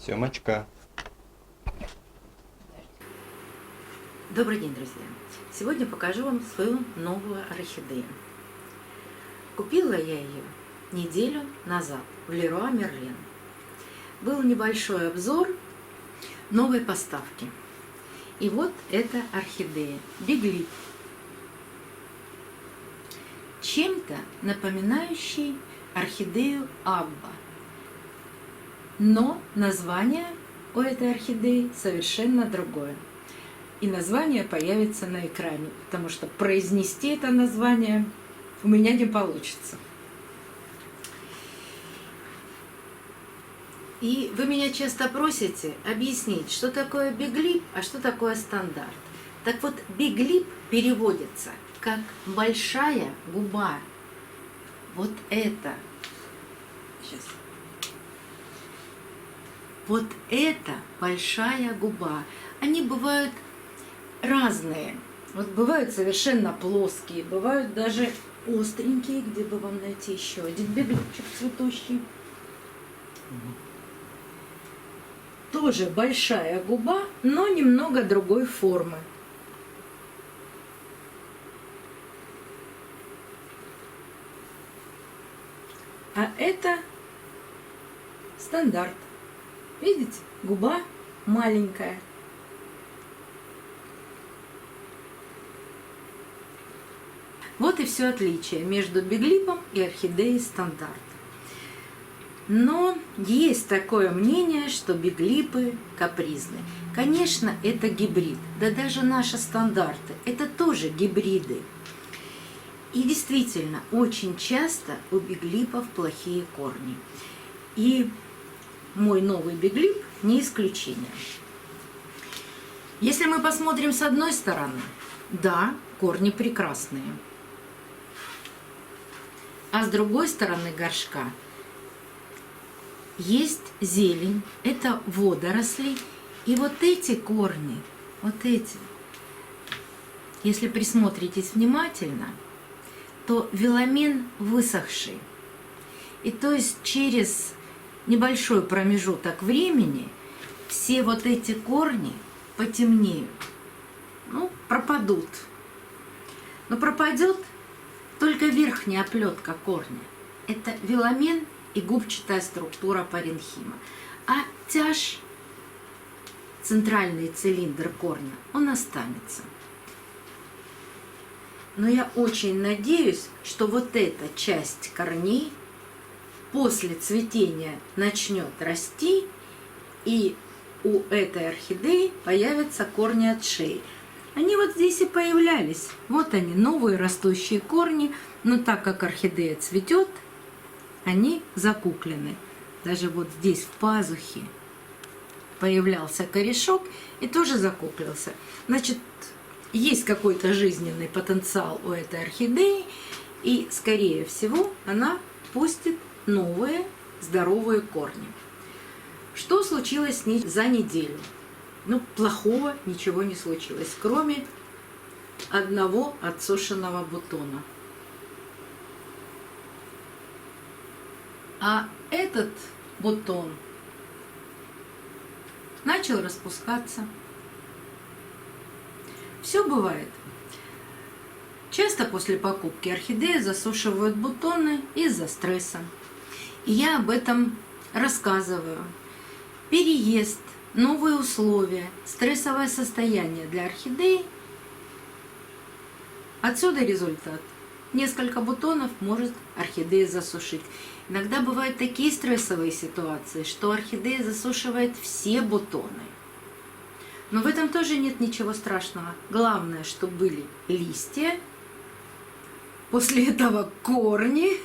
Семочка. Добрый день, друзья! Сегодня покажу вам свою новую орхидею. Купила я ее неделю назад в Леруа Мерлен. Был небольшой обзор новой поставки. И вот эта орхидея Биглип. Чем-то напоминающий орхидею Абба. Но название у этой орхидеи совершенно другое. И название появится на экране, потому что произнести это название у меня не получится. И вы меня часто просите объяснить, что такое биглип, а что такое стандарт. Так вот, биглип переводится как большая губа. Вот это. Сейчас. Вот это большая губа. Они бывают разные. Вот бывают совершенно плоские, бывают даже остренькие, где бы вам найти еще один биглипчик цветущий. Тоже большая губа, но немного другой формы. А это стандарт. Видите, губа маленькая. Вот и все отличие между биглипом и орхидеей стандарт. Но есть такое мнение, что биглипы капризны. Конечно, это гибрид. Да даже наши стандарты – это тоже гибриды. И действительно, очень часто у биглипов плохие корни. И мой новый биглип не исключение. Если мы посмотрим с одной стороны, да, корни прекрасные. А с другой стороны горшка есть зелень, это водоросли. И вот эти корни, вот эти, если присмотритесь внимательно, то веломен высохший. И то есть через небольшой промежуток времени все вот эти корни потемнеют, пропадут. Но пропадет только верхняя оплетка корня. Это веломен и губчатая структура паренхима. А тяж, центральный цилиндр корня, он останется. Но я очень надеюсь, что вот эта часть корней после цветения начнет расти, и у этой орхидеи появятся корни от шеи. Они вот здесь и появлялись. Вот они, новые растущие корни. Но так как орхидея цветет, они закуклены. Даже вот здесь в пазухе появлялся корешок и тоже закуклился. Значит, есть какой-то жизненный потенциал у этой орхидеи, и, скорее всего, она пустит новые здоровые корни. Что случилось с ней за неделю? Плохого ничего не случилось, кроме одного отсушенного бутона. А этот бутон начал распускаться. Все бывает. Часто после покупки орхидеи засушивают бутоны из-за стресса. И я об этом рассказываю. Переезд, новые условия, стрессовое состояние для орхидеи. Отсюда результат. Несколько бутонов может орхидея засушить. Иногда бывают такие стрессовые ситуации, что орхидея засушивает все бутоны. Но в этом тоже нет ничего страшного. Главное, чтобы были листья, после этого корни,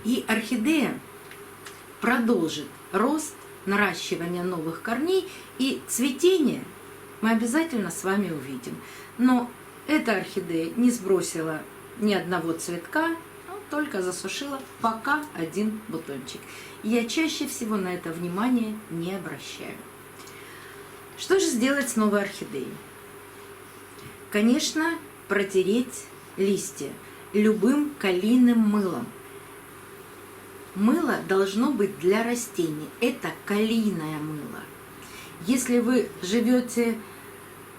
и орхидея продолжит рост, наращивание новых корней, и цветение мы обязательно с вами увидим. Но эта орхидея не сбросила ни одного цветка, только засушила пока один бутончик. Я чаще всего на это внимание не обращаю. Что же сделать с новой орхидеей? Конечно, протереть листья любым калийным мылом. мыло должно быть для растений. Это калийное мыло. Если вы живете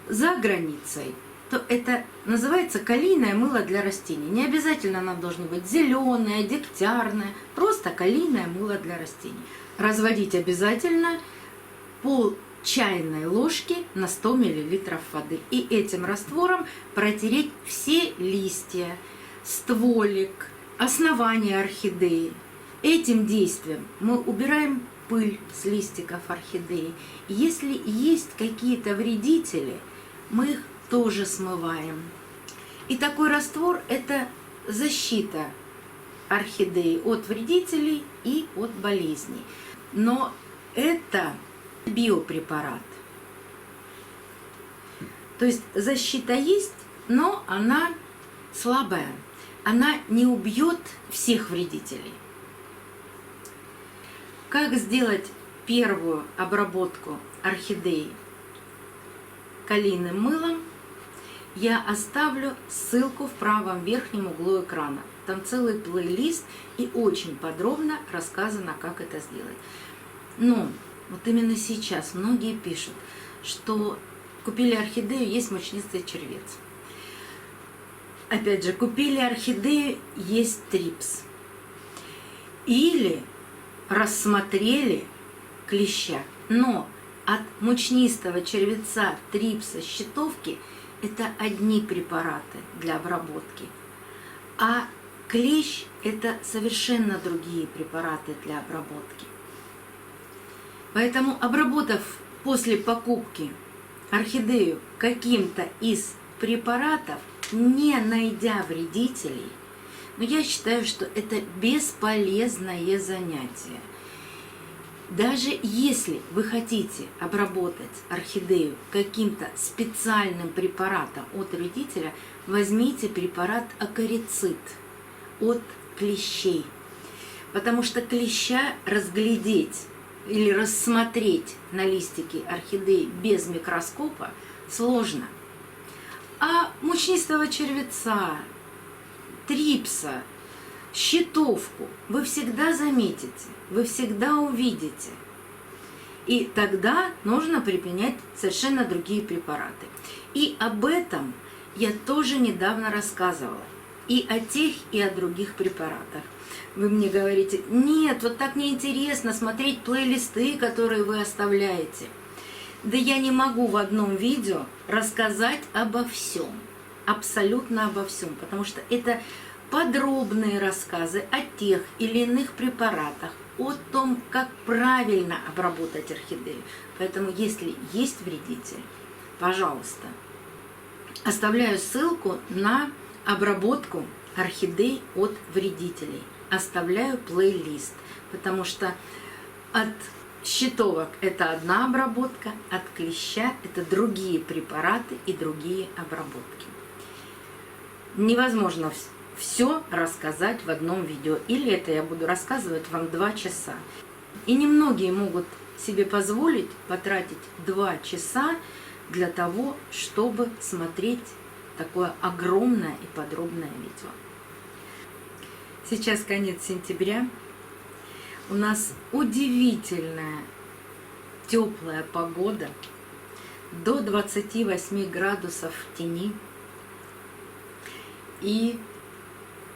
за границей, то это называется калийное мыло для растений. Не обязательно нам должно быть зеленое, дегтярное, просто калийное мыло для растений. Разводить обязательно пол чайной ложки на 100 мл воды. И этим раствором протереть все листья, стволик, основание орхидеи. Этим действием мы убираем пыль с листиков орхидеи. Если есть какие-то вредители, мы их тоже смываем. И такой раствор – это защита орхидеи от вредителей и от болезней. Но это биопрепарат. То есть защита есть, но она слабая. Она не убьет всех вредителей. Как сделать первую обработку орхидеи калийным мылом, я оставлю ссылку в правом верхнем углу экрана. Там целый плейлист и очень подробно рассказано, как это сделать. Но вот именно сейчас многие пишут, что купили орхидею, есть мучнистый червец. Опять же, купили орхидею, есть трипс. Или рассмотрели клеща. Но от мучнистого червеца, трипса, щитовки это одни препараты для обработки. А клещ это совершенно другие препараты для обработки. Поэтому, обработав после покупки орхидею каким-то из препаратов, не найдя вредителей, но я считаю, что это бесполезное занятие. Даже если вы хотите обработать орхидею каким-то специальным препаратом от вредителя, возьмите препарат акарицид от клещей. Потому что клеща разглядеть или рассмотреть на листике орхидеи без микроскопа сложно. А мучнистого червеца, трипса, щитовку вы всегда заметите, вы всегда увидите. И тогда нужно применять совершенно другие препараты. И об этом я тоже недавно рассказывала. И о тех, и о других препаратах. Вы мне говорите, нет, вот так неинтересно смотреть плейлисты, которые вы оставляете. Да я не могу в одном видео рассказать обо всем, абсолютно обо всем, потому что это подробные рассказы о тех или иных препаратах, о том, как правильно обработать орхидею. Поэтому, если есть вредитель, пожалуйста, оставляю ссылку на обработку орхидей от вредителей. Оставляю плейлист, потому что от щитовок это одна обработка, от клеща это другие препараты и другие обработки. Невозможно все рассказать в одном видео, или это я буду рассказывать вам 2 часа. И немногие могут себе позволить потратить 2 часа для того, чтобы смотреть такое огромное и подробное видео. Сейчас конец сентября. У нас удивительная теплая погода. До 28 градусов в тени и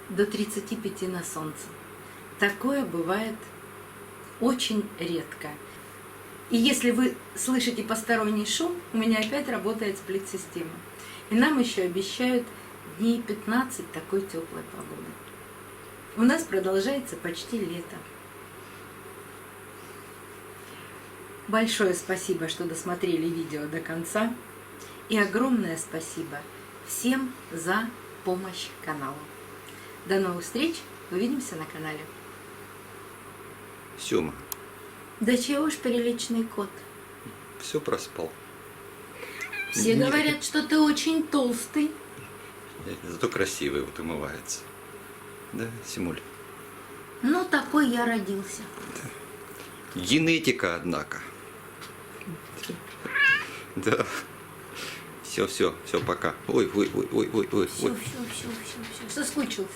до 35 на солнце. Такое бывает очень редко. И если вы слышите посторонний шум, у меня опять работает сплит-система. И нам еще обещают дней 15 такой теплой погоды. У нас продолжается почти лето. Большое спасибо, что досмотрели видео до конца. И огромное спасибо всем за помощь каналу. До новых встреч. Увидимся на канале. Сёма. Да чего уж приличный кот. Все проспал. Все говорят, что ты очень толстый. Зато красивый, вот умывается. Да, Симуль? Ну, такой я родился. Генетика, однако. Да. Все, пока. Ой. Все. Соскучился.